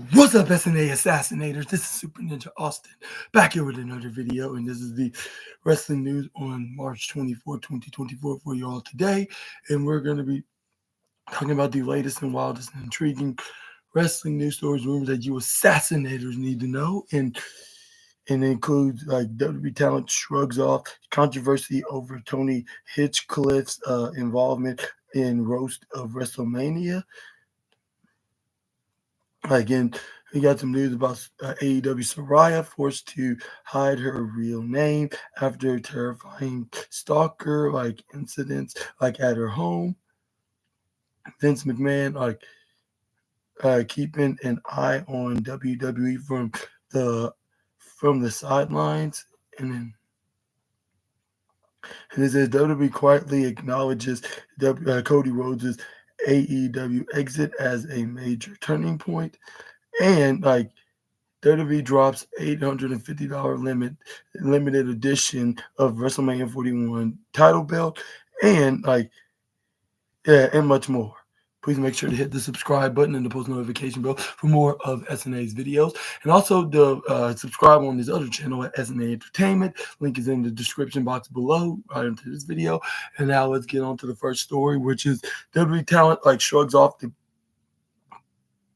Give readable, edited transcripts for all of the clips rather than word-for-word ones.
What's up, SNA Assassinators? This is Super Ninja Austin back here with another video, and this is the wrestling news on March 24, 2024 for you all today. And we're going to be talking about the latest and wildest and intriguing wrestling news stories, rumors that you assassinators need to know. And it includes like WWE talent shrugs off controversy over Tony Hitchcliffe's involvement in roast of WrestleMania. Again, we got some news about AEW Soraya forced to hide her real name after terrifying stalker incidents at her home. Vince McMahon keeping an eye on WWE from the sidelines, and it says WWE quietly acknowledges Cody Rhodes' AEW exit as a major turning point, and WWE drops $850 limited edition of WrestleMania 41 title belt, and and much more. Please make sure to hit the subscribe button and the post notification bell for more of SNA's videos. And also subscribe on this other channel at SNA Entertainment. Link is in the description box below right into this video. And now let's get on to the first story, which is WWE talent shrugs off the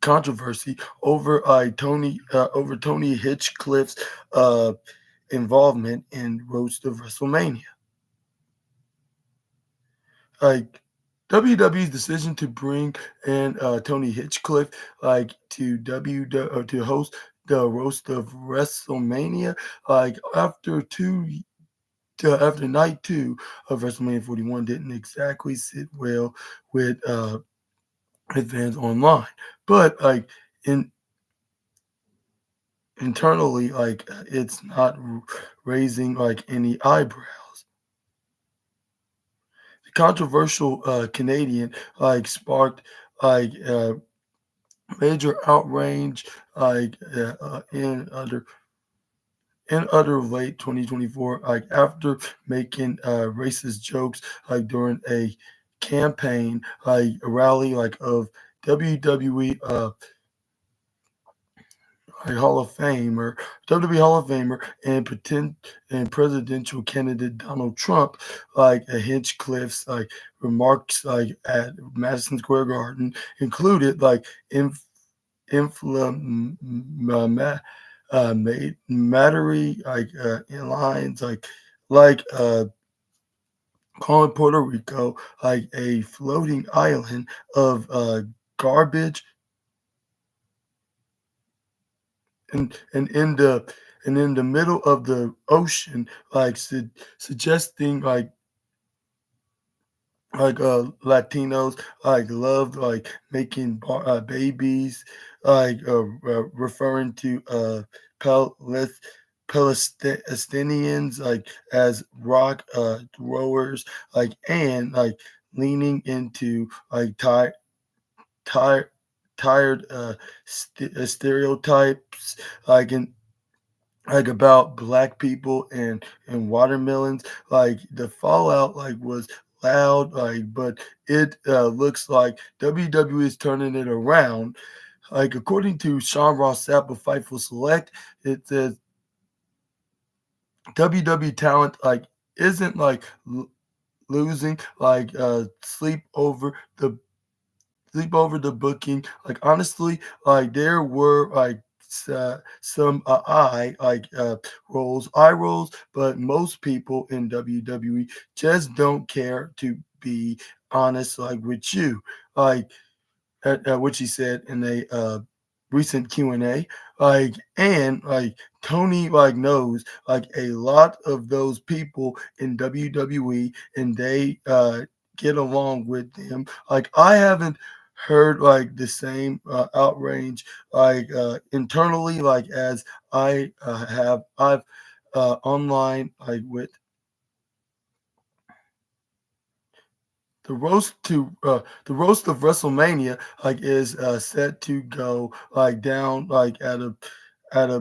controversy over Tony Hitchcliffe's involvement in roast of WrestleMania. WWE's decision to bring in Tony Hitchcliffe to host the roast of WrestleMania after night 2 of WrestleMania 41 didn't exactly sit well with fans online, but internally it's not raising any eyebrows. Controversial Canadian sparked major outrage in utter late 2024 after making racist jokes during a campaign rally of WWE Hall of Famer, WWE Hall of Famer, and presidential candidate Donald Trump, Hinchcliffe's remarks at Madison Square Garden included inflammatory in lines calling Puerto Rico a floating island of garbage, and in the middle of the ocean, suggesting Latinos loved making babies, referring to Palestinians as rock throwers, and leaning into tired stereotypes about black people and watermelons. The fallout was loud, but it looks like WWE is turning it around. According to Sean Ross Sapp of Fightful Select, it says WWE talent isn't losing sleep over the booking. Honestly, there were some eye rolls, but most people in WWE just don't care, to be honest with you, which he said in a recent Q&A. And Tony knows a lot of those people in WWE, and they get along with them. I haven't heard the same outrage internally as I've online with the roast of WrestleMania is set to go down at a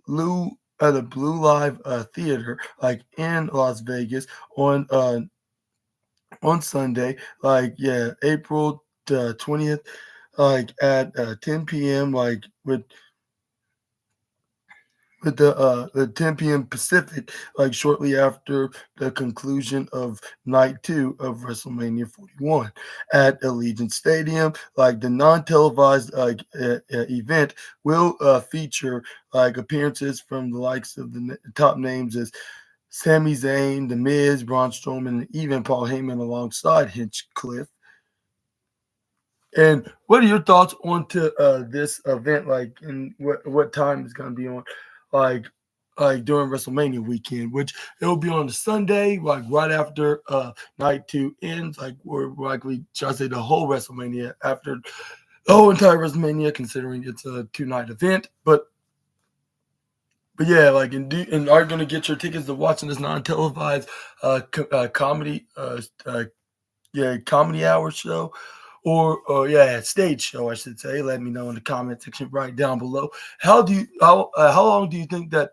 blue live theater in Las Vegas on Sunday, April 20th. like at 10 p.m. like with the 10 p.m. Pacific, like shortly after the conclusion of night two of WrestleMania 41 at Allegiant Stadium. Like the non-televised event will feature like appearances from the likes of the top names as Sami Zayn, The Miz, Braun Strowman, and even Paul Heyman alongside Hinchcliffe. And what are your thoughts on to this event? Like, and what time is going to be on? Like, like during WrestleMania weekend, which it will be on the Sunday, like right after night two ends. Like, we're likely, should I say, the whole WrestleMania after the whole entire WrestleMania, considering it's a 2 night event. But yeah, like, and are you going to get your tickets to watching this non-televised comedy yeah, comedy hour show, or yeah, stage show, I should say. Let me know in the comment section right down below. How long do you think that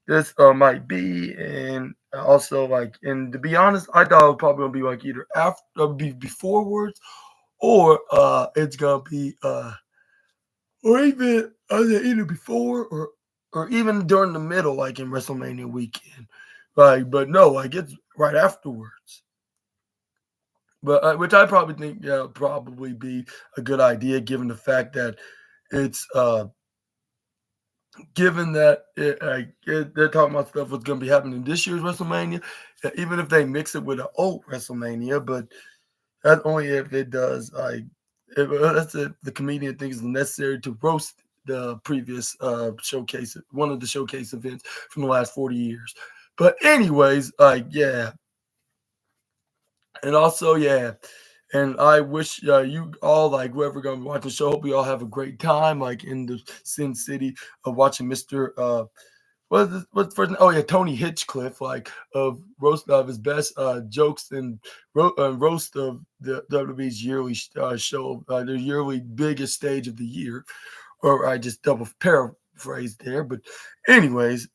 this might be? And also, like, and to be honest, I thought it was probably gonna be like either after, be beforewards, or it's gonna be or even either before or even during the middle, like in WrestleMania weekend. Like, but no, like it's right afterwards. But which I probably think, yeah, probably be a good idea, given the fact that it's given that they're talking about stuff that's going to be happening this year's WrestleMania, even if they mix it with an old WrestleMania, but that's only if it does like if that's if the comedian thinks it's necessary to roast the previous showcase, one of the showcase events from the last 40 years. But anyways, like yeah, and also yeah. And I wish you all, like whoever gonna watch the show, hope you all have a great time, like in the Sin City of watching Mister what's first? Oh yeah, Tony Hitchcliffe, like of roast of his best jokes and roast of the WWE's yearly show, their yearly biggest stage of the year. Or I just double paraphrase there, but anyways,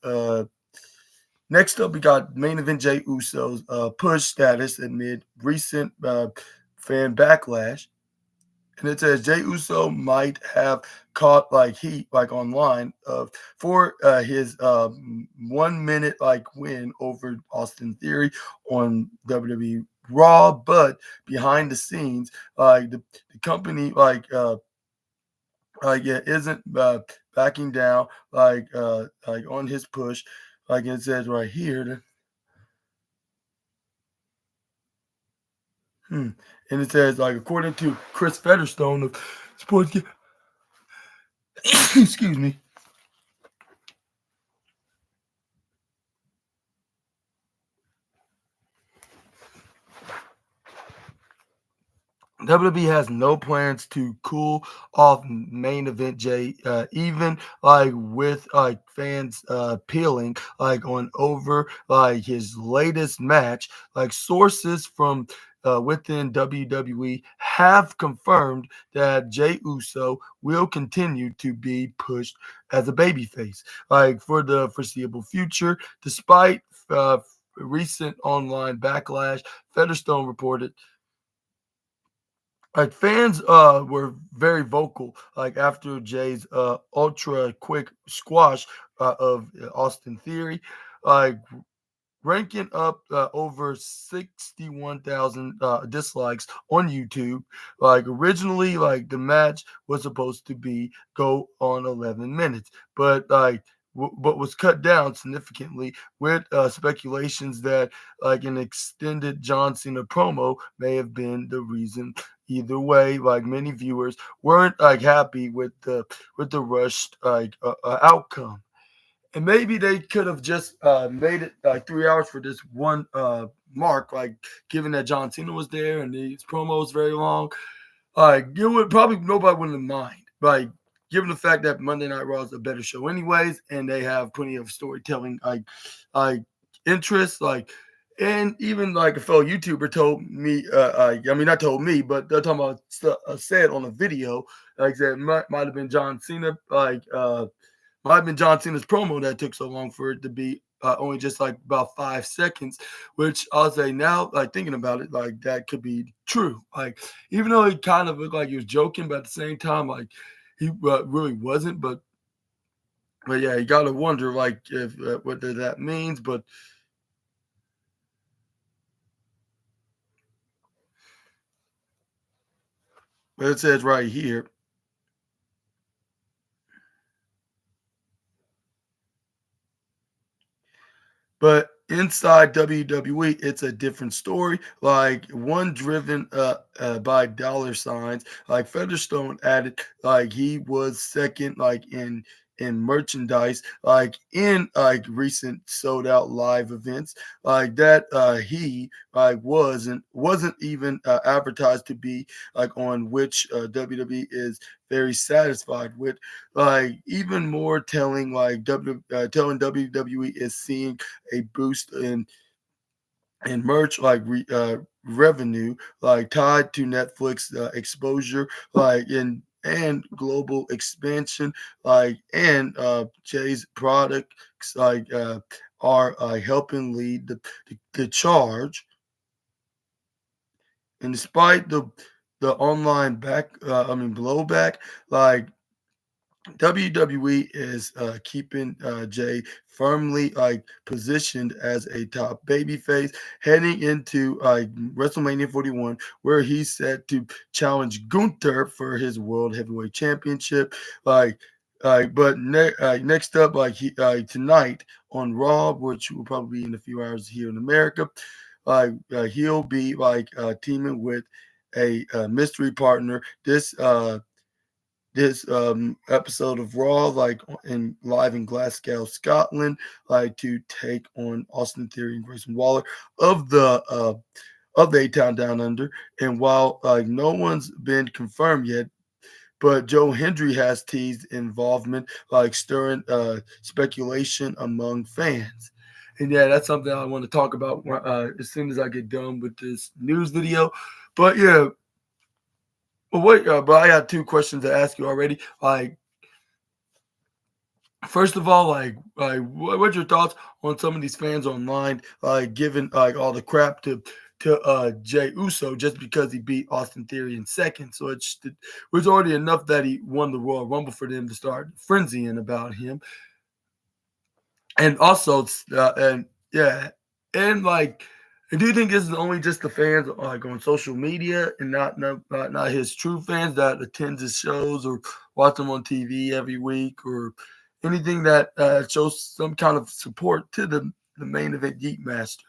next up, we got main event Jay Uso's push status amid recent fan backlash. And it says Jay Uso might have caught like heat like online for his 1 minute like win over Austin Theory on WWE Raw, but behind the scenes, like the company yeah isn't backing down like on his push, like it says right here. Hmm. And it says, like, according to Chris Featherstone of Sports, excuse me, WWE has no plans to cool off main event Jay, even like with like fans peeling like on over like his latest match. Like sources from within WWE have confirmed that Jay Uso will continue to be pushed as a babyface, like for the foreseeable future, despite recent online backlash. Featherstone reported like fans were very vocal like after Jay's ultra quick squash of Austin Theory, like ranking up over 61,000 dislikes on YouTube. Like originally, like the match was supposed to be go on 11 minutes, but like but was cut down significantly with speculations that like an extended John Cena promo may have been the reason. Either way, like many viewers weren't like happy with the rushed outcome, and maybe they could have just made it like 3 hours for this one mark, like given that John Cena was there and his promo was very long. Like you would probably nobody wouldn't mind. Like given the fact that Monday Night Raw is a better show anyways, and they have plenty of storytelling like interest, like and even like a fellow YouTuber told me, I mean not told me, but they're talking about said on a video, like that might have been John Cena, might have been John Cena's promo that took so long for it to be only just like about 5 seconds, which I'll say now, like thinking about it, like that could be true. Like even though he kind of looked like he was joking, but at the same time, like he really wasn't. But yeah, you gotta wonder like if what that means. But it says right here. But inside WWE, it's a different story. Like one driven by dollar signs. Like Featherstone added, like he was second, like in merchandise, like in like recent sold out live events, like that. He like wasn't even advertised to be like on which WWE is very satisfied with. Like even more telling, like telling WWE is seeing a boost in merch revenue like tied to Netflix exposure like in and global expansion like and Jay's products like are helping lead the charge. And despite the online blowback, like WWE is keeping Jay firmly like positioned as a top babyface heading into WrestleMania 41, where he's set to challenge Gunther for his World Heavyweight Championship. Next up, tonight on Raw, which will probably be in a few hours here in America, he'll be teaming with a mystery partner. This episode of Raw, like in live in Glasgow, Scotland, like to take on Austin Theory and Grayson Waller of the A Town Down Under. And while like no one's been confirmed yet, but Joe Hendry has teased involvement, like stirring speculation among fans. And yeah, that's something I want to talk about as soon as I get done with this news video. But yeah, but I got two questions to ask you already. Like, first of all, what's your thoughts on some of these fans online, like giving like all the crap to Jay Uso just because he beat Austin Theory in second? So it was already enough that he won the Royal Rumble for them to start frenzying about him. And also, and yeah, and like, and do you think this is only just the fans like on social media and not his true fans that attend his shows or watch him on TV every week or anything that shows some kind of support to the main event Geek Master?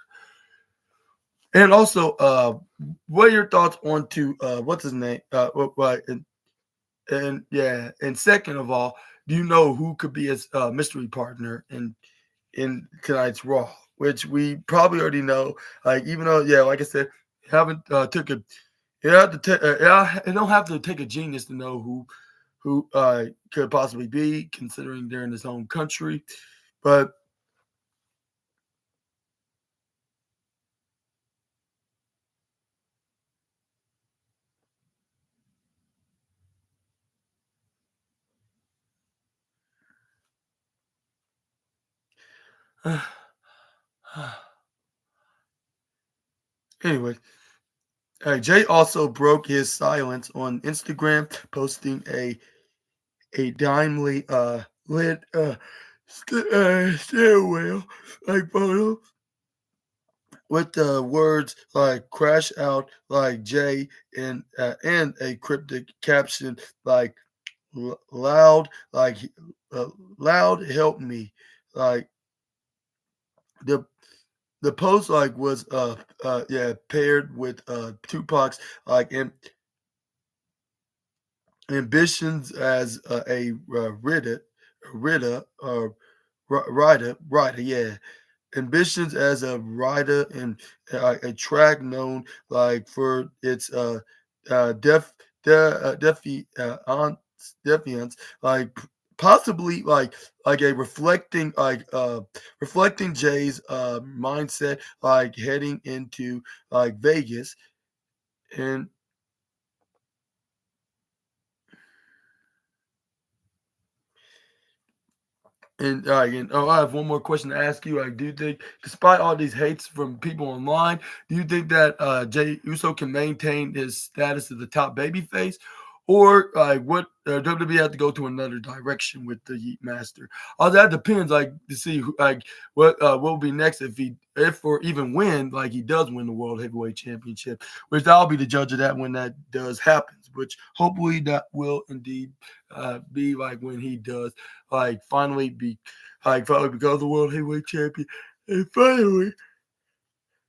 And also, what are your thoughts on to what's his name? And yeah, and second of all, do you know who could be his mystery partner in tonight's Raw, which we probably already know. Like even though, yeah, like I said, haven't took a you have to yeah, you don't have to take a genius to know who could possibly be, considering they're in his home country. But anyway, Jay also broke his silence on Instagram, posting a dimely lit stairwell like photo with the words like "crash out" like Jay and a cryptic caption like loud uh, loud help me like the the post like was yeah paired with Tupac's like ambitions as a writer, yeah, ambitions as a writer and a track known like for its def defiance, like possibly like a reflecting Jay's mindset like heading into like Vegas. And oh, I have one more question to ask you. I do think, despite all these hates from people online, do you think that Jay Uso can maintain his status as the top babyface, or what WWE have to go to another direction with the Heat Master? All that depends, to see what will be next if or even when he does win the World Heavyweight Championship, which I'll be the judge of that when that does happens. Which hopefully that will indeed be when he does finally finally becomes the world heavyweight champion,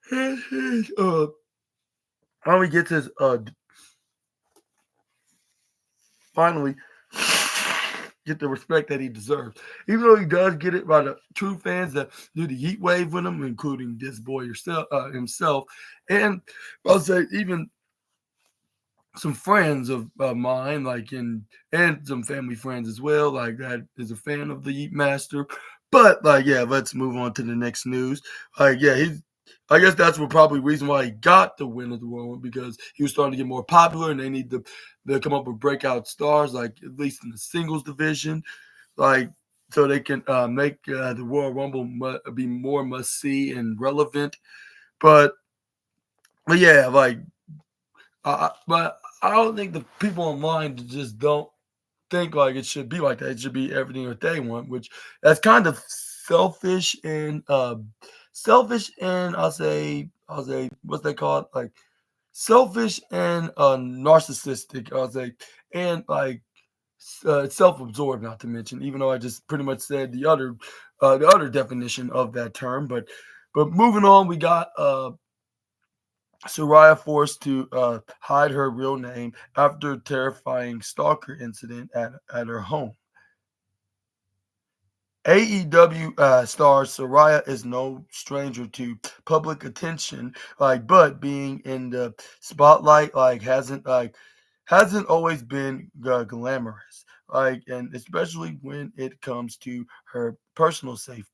and uh finally gets his finally get the respect that he deserves. Even though he does get it by the true fans that do the heat wave with him, including this boy himself, and I'll say even some friends of mine, and some family friends as well, that is a fan of the Yeet Master. But yeah, let's move on to the next news. Yeah, he's. I guess that's what probably reason why he got the win of the world, because he was starting to get more popular, and they need to come up with breakout stars, at least in the singles division, like so they can make the Royal Rumble be more must see and relevant. But yeah, but I don't think the people online just don't think it should be like that. It should be everything that they want, which that's kind of selfish and I'll say what's they call it, selfish and narcissistic. I'll say, and self-absorbed, not to mention. Even though I just pretty much said the other definition of that term, but moving on, we got Soraya forced to hide her real name after a terrifying stalker incident at her home. AEW star Soraya is no stranger to public attention, but being in the spotlight hasn't always been glamorous, and especially when it comes to her personal safety.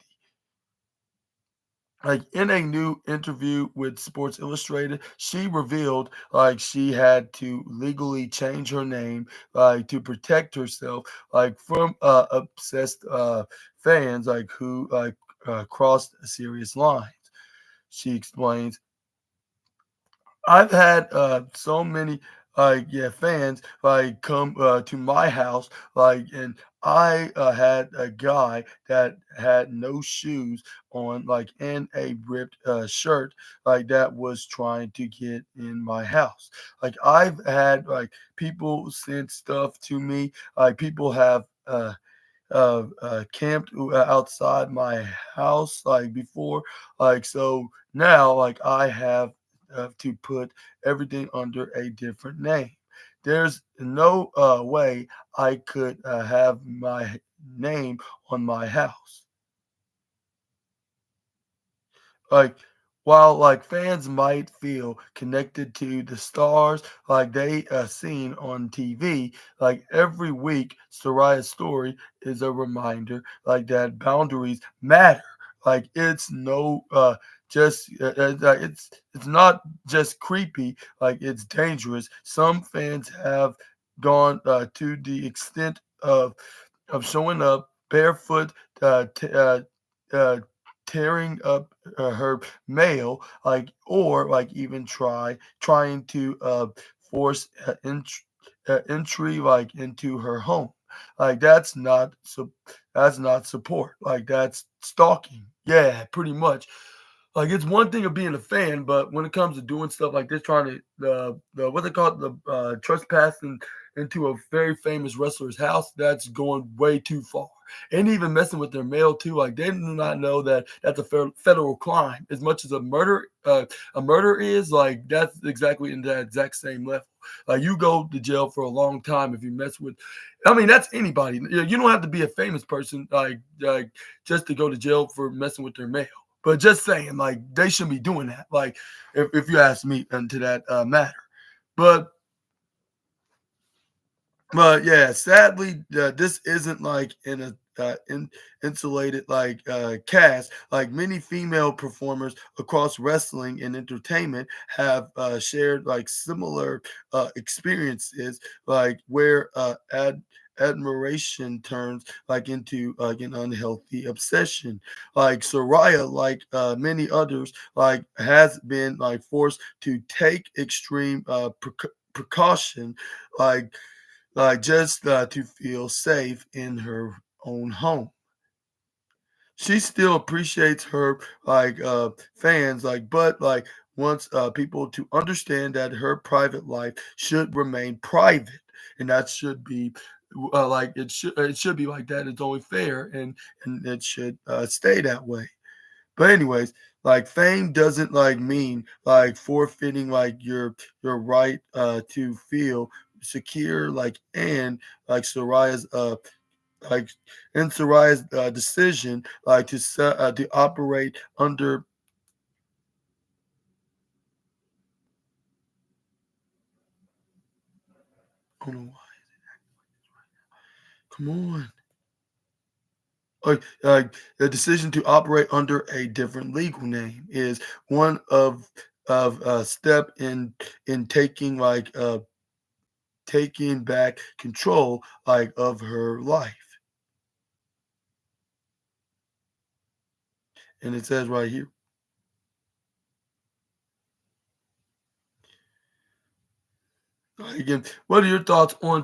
In a new interview with Sports Illustrated, she revealed she had to legally change her name to protect herself from obsessed fans who crossed serious lines. She explains, I've had so many fans come to my house and I had a guy that had no shoes on and a ripped shirt that was trying to get in my house. I've had people send stuff to me. People have camped outside my house before, so now I have to put everything under a different name. There's no way I could have my name on my house. Like while fans might feel connected to the stars they seen on TV, every week Soraya's story is a reminder that boundaries matter. It's no just it's not just creepy, it's dangerous. Some fans have gone to the extent of showing up barefoot, uh, tearing up her mail, or even trying to force entry into her home. That's not that's not support. That's stalking. Yeah, pretty much. It's one thing of being a fan, but when it comes to doing stuff like this, trying to the what they call it, the trespassing into a very famous wrestler's house, that's going way too far. And even messing with their mail too, they do not know that that's a federal crime. As much as a murder is, that's exactly in that exact same level. You go to jail for a long time if you mess with. I mean, that's anybody. You don't have to be a famous person just to go to jail for messing with their mail. But just saying, they shouldn't be doing that. If you ask me into that matter. But yeah, sadly, this isn't in a insulated cast. Many female performers across wrestling and entertainment have shared similar experiences, where admiration turns into an unhealthy obsession. Like Soraya, many others, has been forced to take extreme precaution, like just to feel safe in her own home. She still appreciates her fans, but wants people to understand that her private life should remain private, and that should be it should be like that. It's only fair, and it should stay that way. But anyways, fame doesn't mean forfeiting your right to feel secure, and Soraya's like Soraya's decision to operate under. Oh no, come on. The decision to operate under a different legal name is one of a step in taking back control of her life. And it says right here. Again, what are your thoughts on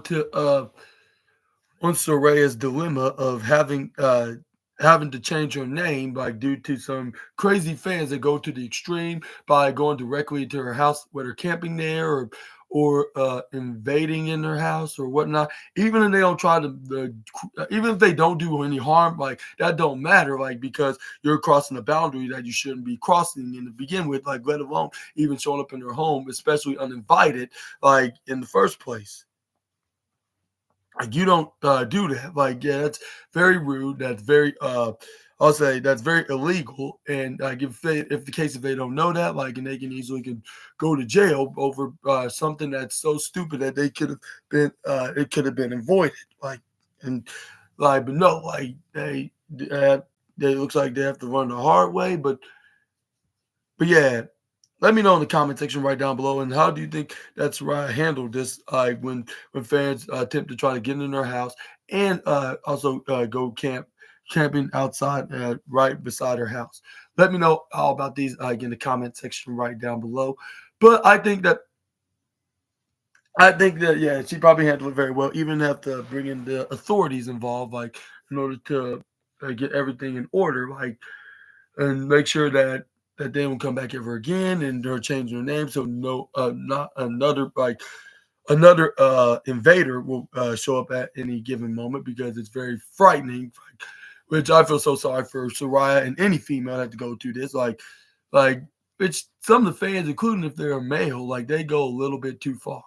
Soraya's dilemma of having to change her name due to some crazy fans that go to the extreme by going directly to her house, whether camping there or invading in her house or whatnot. Even if they don't try even if they don't do any harm, that don't matter, because you're crossing a boundary that you shouldn't be crossing in to begin with, let alone even showing up in her home, especially uninvited, in the first place. You don't do that. Yeah, that's very rude. That's very I'll say that's very illegal. And if the case if they don't know that, and they can easily can go to jail over something that's so stupid that they could have been it could have been avoided. And but no, they looks like they have to run the hard way. But yeah, let me know in the comment section right down below. And how do you think that's right handled this when fans attempt to try to get in their house and also go camping outside right beside her house? Let me know all about these in the comment section right down below. But I think that yeah, she probably handled it very well. Even have to bring in the authorities involved, in order to get everything in order, and make sure that they won't come back ever again, and they're changing their name so no not another invader will show up at any given moment, because it's very frightening, which I feel so sorry for Soraya and any female that have to go through this, like it's some of the fans, including if they're a male, they go a little bit too far,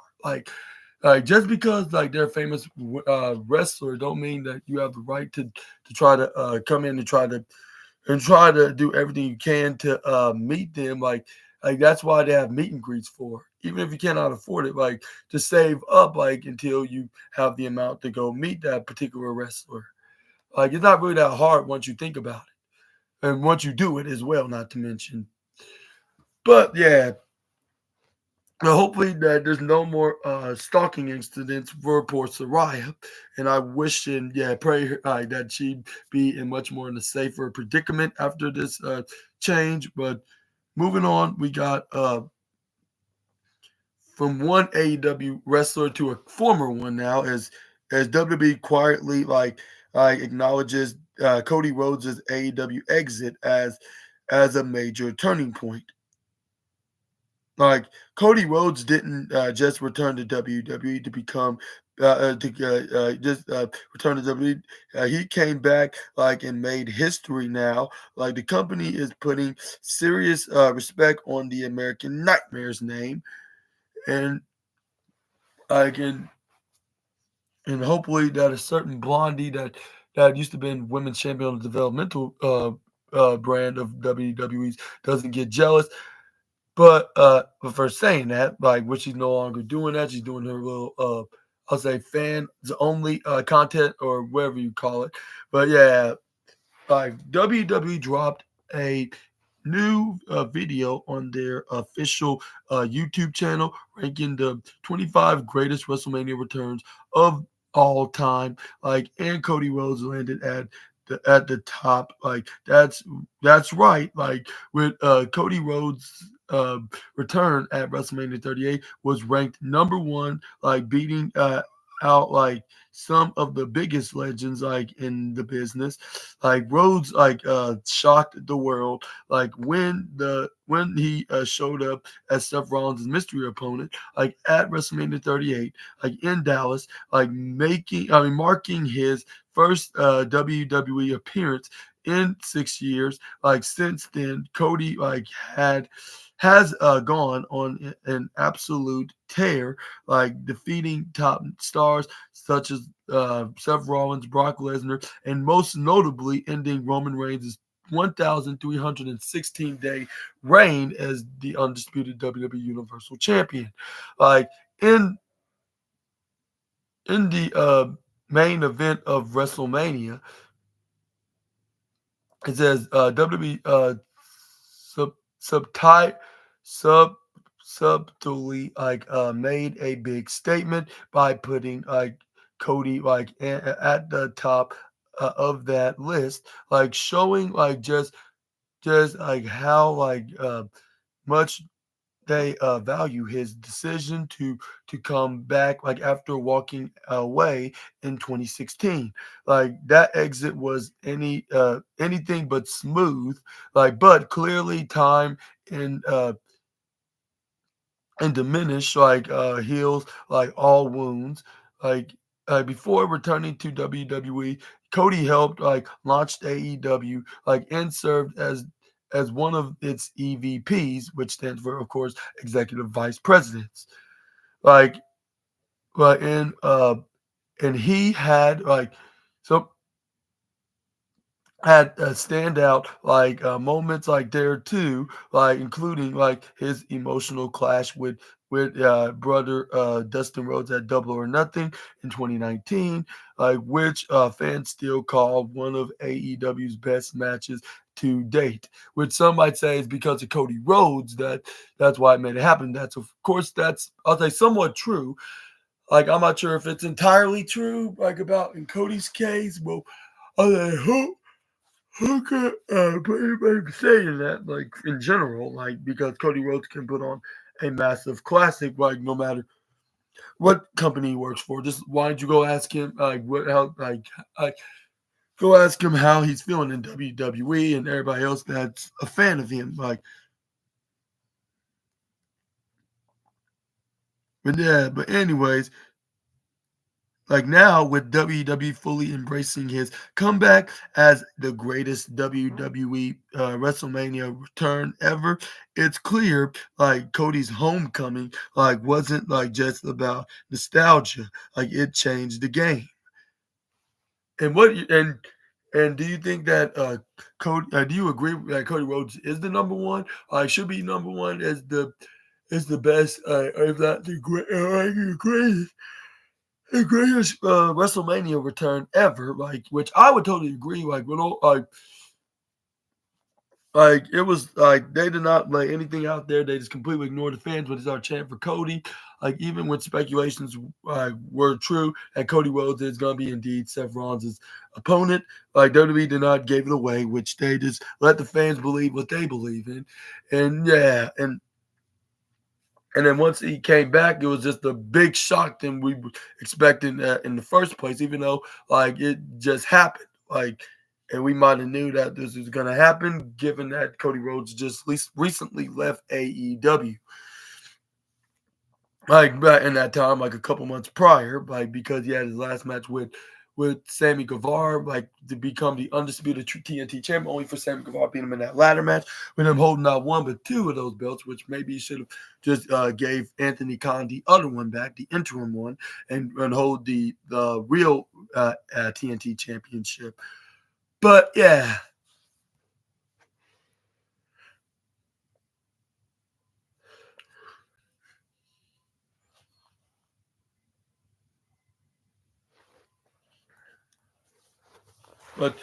just because they're a famous wrestler don't mean that you have the right to try to come in and try to do everything you can to meet them. That's why they have meet and greets for. Even if you cannot afford it, to save up until you have the amount to go meet that particular wrestler. It's not really that hard once you think about it. And once you do it as well, not to mention. But yeah, hopefully that there's no more stalking incidents for poor Soraya. And I wish and yeah, pray that she'd be in much more in a safer predicament after this change. But moving on, we got from one AEW wrestler to a former one now, as WWE quietly acknowledges Cody Rhodes' AEW exit as a major turning point. Like Cody Rhodes didn't just return to WWE to become just return to WWE. He came back and made history now. The company is putting serious respect on the American Nightmare's name, and I can and hopefully that a certain Blondie that used to be women's champion of the developmental brand of WWE's doesn't get jealous. But for saying that, which she's no longer doing that, she's doing her little I'll say fans only content or whatever you call it. But yeah, WWE dropped a new video on their official YouTube channel ranking the 25 greatest WrestleMania returns of all time. Like, and Cody Rhodes landed at the top. Like, that's right. Like, with Cody Rhodes' return at WrestleMania 38 was ranked number one, like beating out like some of the biggest legends like in the business. Like Rhodes like shocked the world. Like when he showed up as Seth Rollins' mystery opponent, like at WrestleMania 38, like in Dallas, like marking his first WWE appearance in 6 years. Like since then, Cody like has gone on an absolute tear, like defeating top stars such as Seth Rollins, Brock Lesnar, and most notably ending Roman Reigns' 1,316-day reign as the undisputed WWE Universal Champion. Like in in the main event of WrestleMania, it says WWE sub subti sub subtly like made a big statement by putting like Cody like at the top of that list, like showing like just like how like much they value his decision to come back like after walking away in 2016. Like that exit was anything but smooth, like but clearly time and diminish like heals like all wounds. Like before returning to WWE, Cody helped like launched AEW like and served as one of its EVPs, which stands for, of course, Executive Vice Presidents. Like, but and he had like some had standout like moments like there too, like including like his emotional clash with brother Dustin Rhodes at Double or Nothing in 2019, like which fans still call one of AEW's best matches to date. Which some might say is because of Cody Rhodes that's why it made it happen. That's of course that's I'll say somewhat true. Like I'm not sure if it's entirely true, like about in Cody's case. Well, I who could but anybody saying that, like in general, like because Cody Rhodes can put on a massive classic, like no matter what company he works for. Just why don't you go ask him, like what how like go ask him how he's feeling in WWE and everybody else that's a fan of him. Like, but yeah, but anyways, like now, with WWE fully embracing his comeback as the greatest WWE WrestleMania return ever, it's clear like Cody's homecoming like wasn't like just about nostalgia. Like it changed the game. And and do you think that Cody? Do you agree that Cody Rhodes is the number one? Should be number one as the best, or if not the greatest the greatest WrestleMania return ever, like which I would totally agree. Like when all like it was like they did not lay anything out there. They just completely ignored the fans. But it's our chant for Cody. Like even when speculations were true and Cody Rhodes is going to be indeed Seth Rollins' opponent, like WWE did not give it away, which they just let the fans believe what they believe in, and yeah, and then once he came back, it was just a big shock than we were expecting in the first place, even though like it just happened. Like, and we might have knew that this was gonna happen, given that Cody Rhodes just recently left AEW. Like back in that time, like a couple months prior, like because he had his last match with Sammy Guevara, like to become the undisputed TNT champion, only for Sammy Guevara beating him in that ladder match, with him holding not one but two of those belts, which maybe he should have just gave Anthony Khan the other one back, the interim one, and hold the real TNT championship. But yeah, but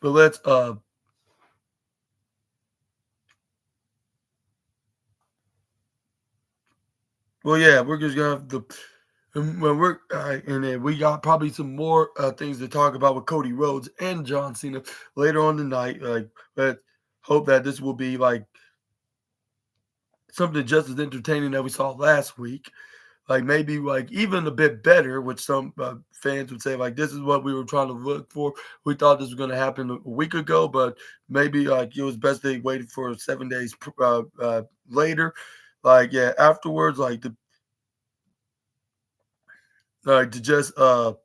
let's well yeah, we're just gonna have to And when we're and then we got probably some more things to talk about with Cody Rhodes and John Cena later on tonight. But hope that this will be like something just as entertaining that we saw last week. Like maybe like even a bit better, which some fans would say like this is what we were trying to look for. We thought this was going to happen a week ago, but maybe like it was best they waited for 7 days later. Like yeah, afterwards, like to just maybe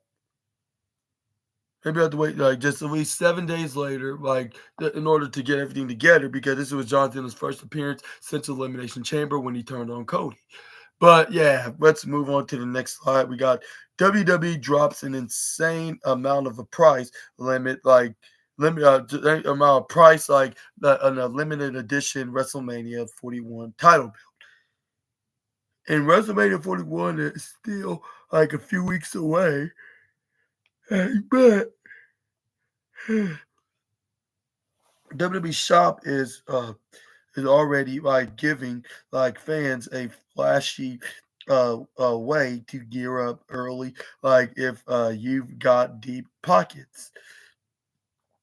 I have to wait like just at least 7 days later, like in order to get everything together, because this was Jonathan's first appearance since Elimination Chamber when he turned on Cody. But yeah, let's move on to the next slide. We got WWE drops an insane amount of a price limit, like amount of price, like an a limited edition WrestleMania 41 title belt. And WrestleMania 41 is still like a few weeks away, but WWE Shop is already like giving like fans a flashy way to gear up early, like if you've got deep pockets.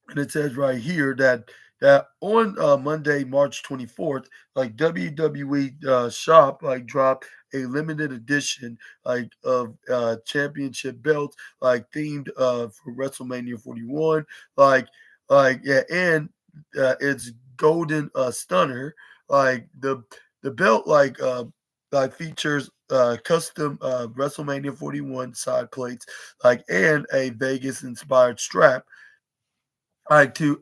And it says right here that on Monday, March 24th, like WWE Shop like dropped a limited edition like of championship belts like themed for WrestleMania 41, like yeah, and it's golden stunner, like the belt like features custom WrestleMania 41 side plates like and a Vegas inspired strap like to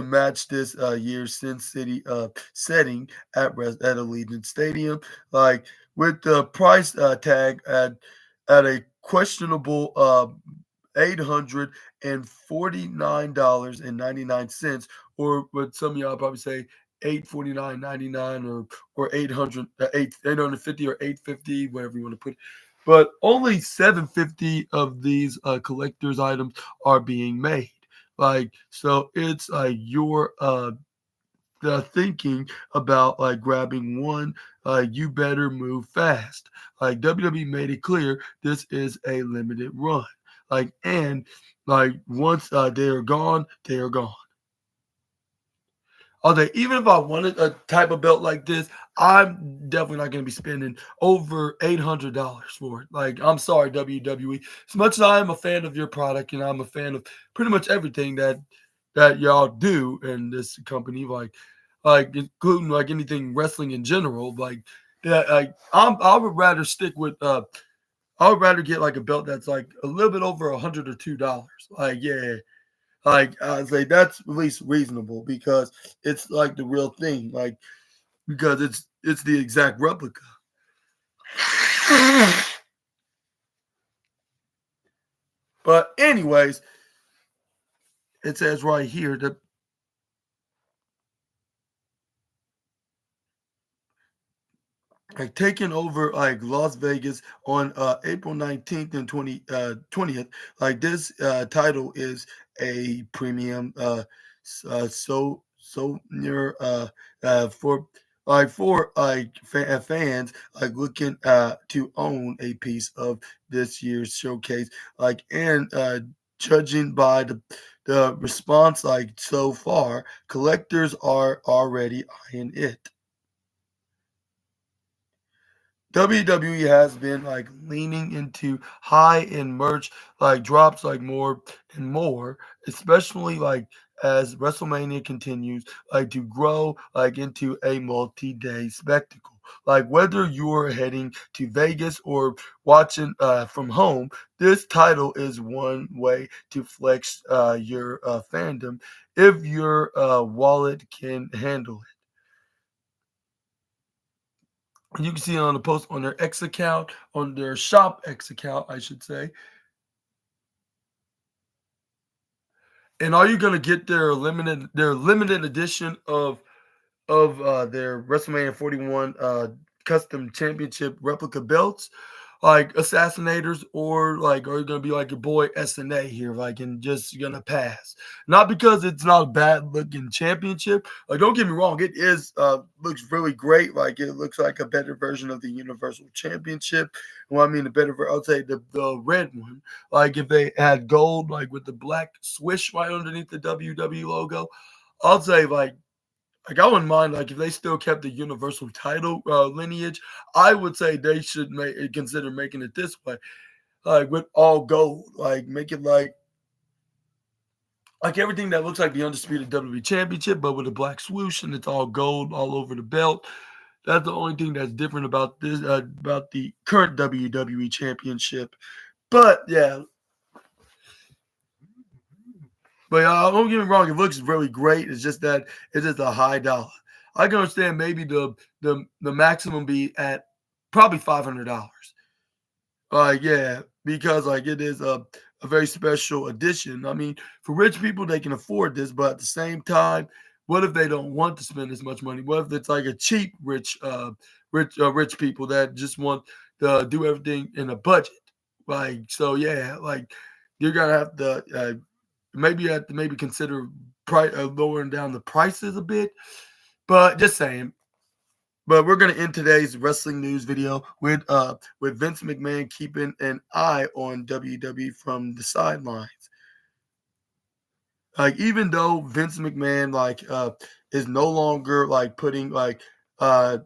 match this year's Sin City setting at Allegiant Stadium, like with the price tag at a questionable $849.99, or what some of y'all probably say 849.99 or 800 850 or 850, whatever you want to put it. But only 750 of these collector's items are being made. Like so, it's like your the thinking about like grabbing one, you better move fast. Like WWE made it clear this is a limited run. Like and like once they are gone, they are gone. Although even if I wanted a type of belt like this, I'm definitely not going to be spending over $800 for it. Like I'm sorry, WWE. As much as I am a fan of your product and I'm a fan of pretty much everything that y'all do in this company, like including like anything wrestling in general, like that, like I would rather stick with I would rather get like a belt that's like a little bit over 100 or $2. Like yeah, like I say that's at least reasonable because it's like the real thing, like because it's the exact replica. But anyways, it says right here that like taking over like Las Vegas on April 19th and 20th. Like this title is a premium so near for like fans like looking to own a piece of this year's showcase, like and judging by the response like so far, collectors are already eyeing it. WWE has been like leaning into high end merch, like drops like more and more, especially like as WrestleMania continues like to grow like into a multi-day spectacle. Like whether you're heading to Vegas or watching from home, this title is one way to flex your fandom if your wallet can handle it. You can see it on the post on their X account, on their shop X account, I should say. And are you gonna get their limited edition of their WrestleMania 41 custom championship replica belts? like assassinators, or like are you gonna be like your boy SNA here, like and just gonna pass? Not because it's not a bad looking championship. Like don't get me wrong, it is looks really great. Like it looks like a better version of the Universal Championship. Well, I mean the better I'll say the red one. Like if they had gold like with the black swish right underneath the WWE logo, I'll say like I wouldn't mind like if they still kept the universal title lineage. I would say they should consider making it this way, like with all gold, like make it like everything that looks like the undisputed WWE Championship, but with a black swoosh and it's all gold all over the belt. That's the only thing that's different about this about the current WWE Championship. But yeah, but don't get me wrong, it looks really great. It's just that it's just a high dollar. I can understand maybe the maximum be at probably $500. Yeah, because like it is a very special edition. I mean, for rich people, they can afford this, but at the same time, what if they don't want to spend as much money? What if it's like a cheap rich people that just want to do everything in a budget? Like so, yeah, like you're gonna have to maybe you have to maybe consider lowering down the prices a bit. But just saying, but we're gonna end today's wrestling news video with Vince McMahon keeping an eye on WWE from the sidelines. Like even though Vince McMahon is no longer like putting uh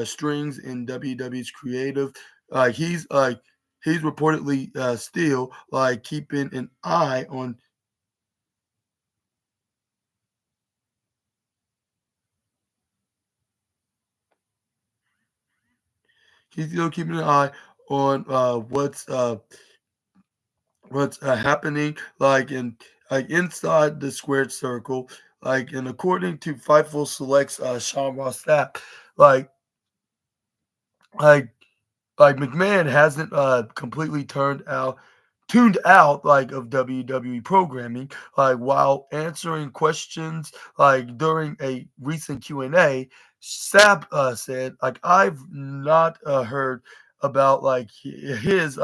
strings in WWE's creative, he's reportedly still like keeping an eye on he's still keeping an eye on what's happening like inside the squared circle, like and according to Fightful Select's Sean Ross Sapp, like like like McMahon hasn't completely tuned out like of WWE programming, like while answering questions like during a recent Q&A. Sapp said like I've not heard about like his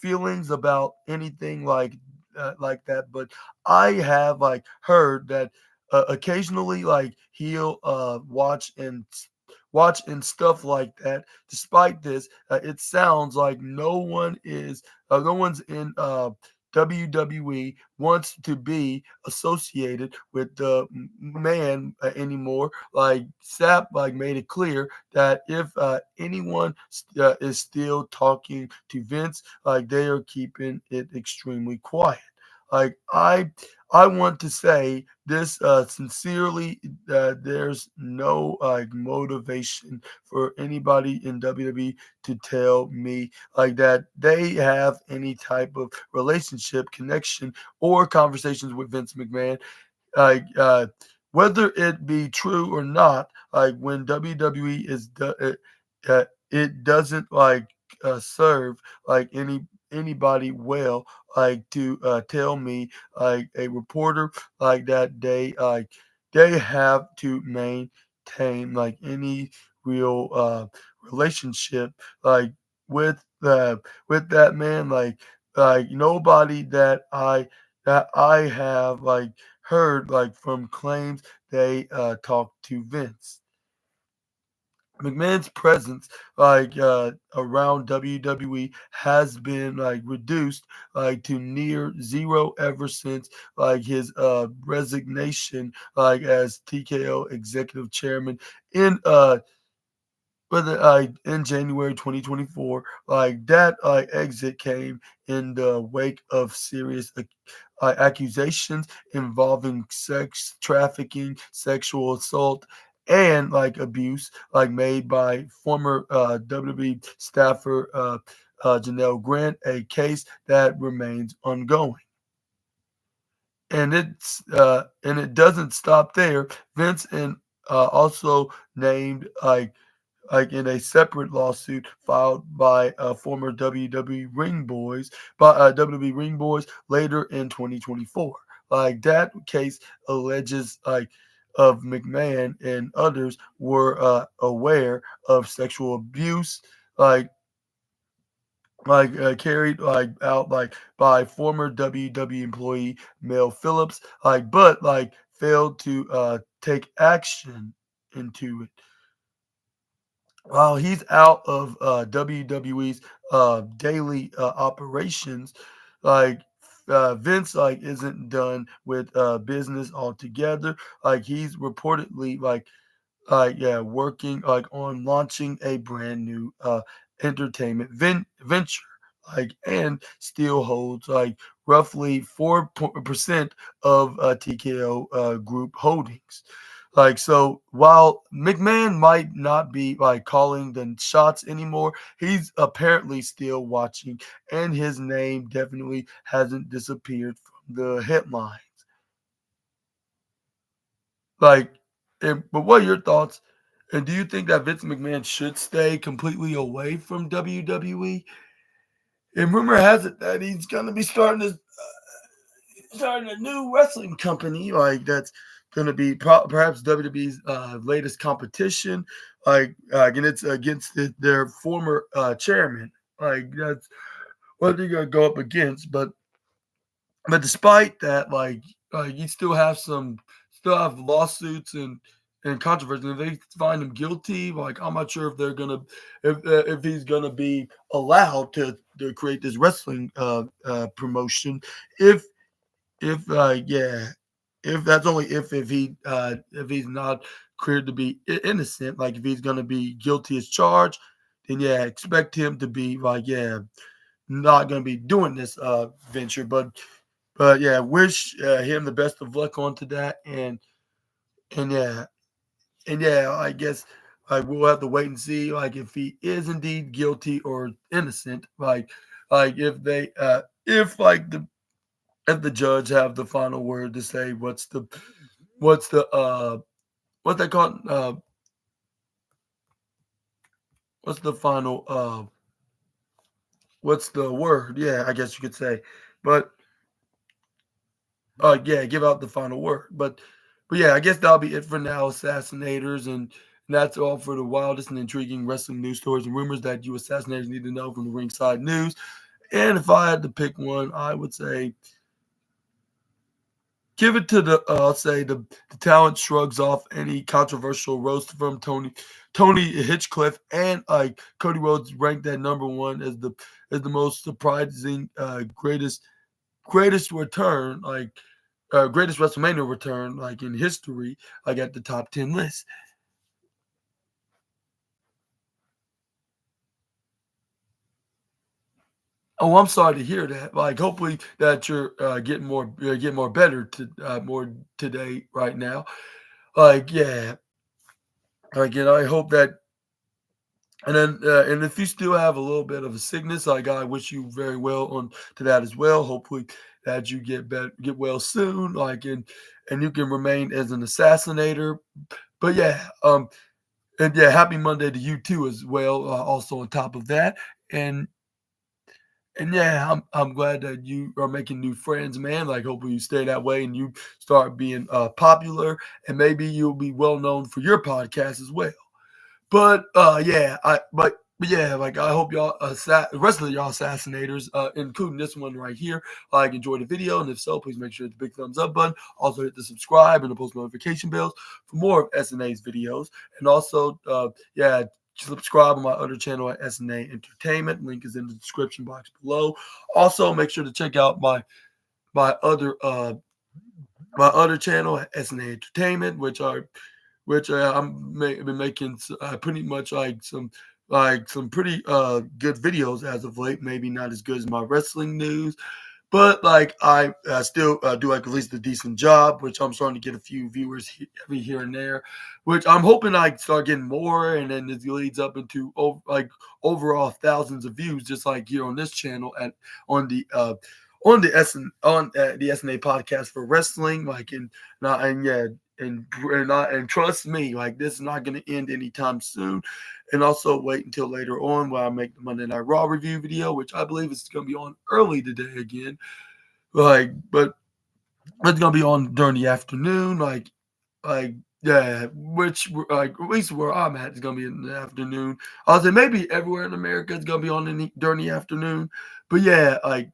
feelings about anything like that, but I have like heard that occasionally like he'll watch and stuff like that. Despite this, it sounds like no one's in WWE wants to be associated with the man anymore. Like Sapp like made it clear that if anyone is still talking to Vince, like they are keeping it extremely quiet. Like I want to say this sincerely. There's no like motivation for anybody in WWE to tell me like that they have any type of relationship, connection, or conversations with Vince McMahon. Like whether it be true or not, like when WWE it doesn't serve like anybody well like to tell me like a reporter like that they have to maintain like any real relationship like with with that man, like nobody that I have like heard like from claims they talked to Vince. McMahon's presence around WWE has been like reduced like to near zero ever since like his resignation like as TKO executive chairman in in January 2024, like that exit came in the wake of serious accusations involving sex trafficking, sexual assault, and like abuse, like made by former WWE staffer Janelle Grant, a case that remains ongoing. And it doesn't stop there. Vince and also named like in a separate lawsuit filed by former WWE WWE Ring Boys later in 2024. Like that case alleges like of McMahon and others were aware of sexual abuse, like carried out by former WWE employee Mel Phillips, but failed to take action into it. While he's out of WWE's daily operations, like Vince isn't done with business altogether. He's reportedly yeah, working on launching a brand new entertainment venture. And still holds roughly 4% of TKO Group Holdings. So, while McMahon might not be calling the shots anymore, he's apparently still watching, and his name definitely hasn't disappeared from the headline. Like, but what are your thoughts? And do you think that Vince McMahon should stay completely away from WWE? And rumor has it that he's gonna be starting a new wrestling company, that's gonna be perhaps WWE's latest competition, and it's against their former chairman. That's what they're gonna go up against. But despite that, you still have lawsuits and controversy. If they find him guilty, I'm not sure if they're gonna if he's gonna be allowed to create this wrestling promotion. If yeah, if that's only if he's not cleared to be innocent, if he's gonna be guilty as charged, then yeah, expect him to be yeah, not gonna be doing this venture. But yeah, wish him the best of luck onto that, and yeah, and yeah, I guess we'll have to wait and see if he is indeed guilty or innocent. If they if the judge have the final word to say what's the what they call what's the final what's the word? Yeah, I guess you could say, but yeah, give out the final word. But yeah, I guess that'll be it for now, assassinators, and that's all for the wildest and intriguing wrestling news stories and rumors that you assassinators need to know from the ringside news. And if I had to pick one, I would say give it to I'll say the talent shrugs off any controversial roast from Tony Hitchcliffe, and Cody Rhodes ranked at number one as the most surprising greatest return greatest WrestleMania return in history, at the top 10 list. Oh, I'm sorry to hear that. Hopefully that you're getting more better to more today right now. Yeah. And I hope that, and if you still have a little bit of a sickness, I wish you very well on to that as well. Hopefully that you get well soon, and you can remain as an assassinator. But yeah, and yeah, happy Monday to you too as well. Also on top of that, and yeah, I'm glad that you are making new friends, man. Hopefully you stay that way and you start being popular, and maybe you'll be well known for your podcast as well. But yeah, I hope y'all the rest of y'all assassinators, including this one right here, enjoy the video, and if so, please make sure to hit the big thumbs up button. Also hit the subscribe and the post notification bells for more of SNA's videos, and also yeah, subscribe on my other channel at SNA Entertainment. Link is in the description box below. Also, make sure to check out my other my other channel at SNA Entertainment, which been making pretty much some pretty good videos as of late. Maybe not as good as my wrestling news, but I still do at least a decent job, which I'm starting to get a few viewers every here and there, which I'm hoping I start getting more, and then it leads up into overall thousands of views, just like here on this channel on the uh, the SNA podcast for wrestling, and yeah, and trust me, this is not going to end anytime soon. And also wait until later on when I make the Monday Night Raw review video, which I believe is going to be on early today again. But it's going to be on during the afternoon, like Yeah, which like at least where I'm at is gonna be in the afternoon. I was say maybe everywhere in America it's gonna be on during the afternoon, but yeah, like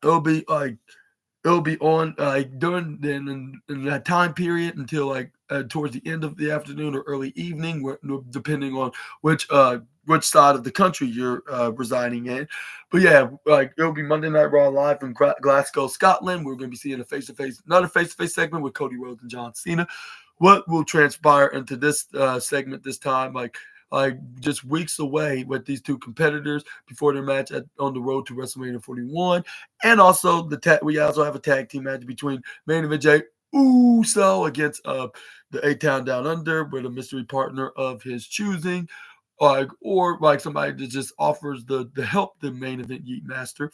it'll be like it'll be on, during then in that time period until, towards the end of the afternoon or early evening, where no depending on which side of the country you're, residing in. But, yeah, like, it'll be Monday Night Raw live from Glasgow, Scotland. We're gonna be seeing another face-to-face segment with Cody Rhodes and John Cena. What will transpire into this, segment this time, just weeks away with these 2 competitors before their match on the road to WrestleMania 41. And also we also have a tag team match between Main Event Jay Uso against the A-Town Down Under with a mystery partner of his choosing, or like somebody that just offers the help the Main Event Yeet Master,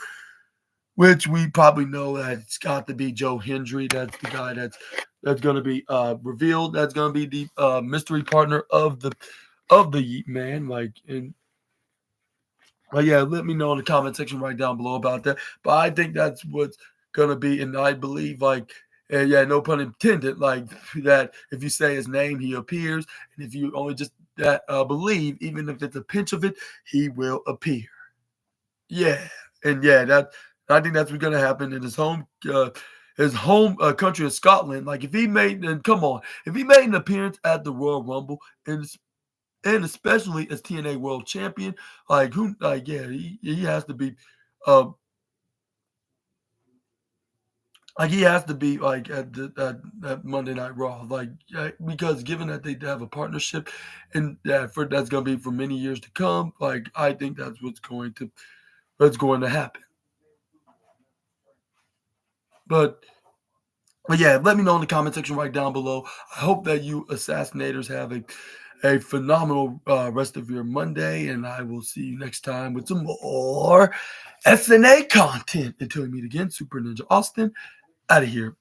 which we probably know that it's got to be Joe Hendry. That's the guy that's going to be revealed. That's going to be the mystery partner of the Yeet Man. Yeah, let me know in the comment section right down below about that. But I think that's what's gonna be, and I believe, yeah, no pun intended, like that. If you say his name, he appears, and if you only just that believe, even if it's a pinch of it, he will appear. Yeah, and yeah, that I think that's what's gonna happen in his home country of Scotland. Like if he made, and come on, if he made an appearance at the Royal Rumble and especially as TNA World Champion, yeah, he has to be, uh, he has to be like at Monday Night Raw, because given that they have a partnership, and that's gonna be for many years to come, I think that's going to happen. But yeah, let me know in the comment section right down below. I hope that you assassinators have a phenomenal rest of your Monday, and I will see you next time with some more SNA content. Until we meet again, Super Ninja Austin out of here.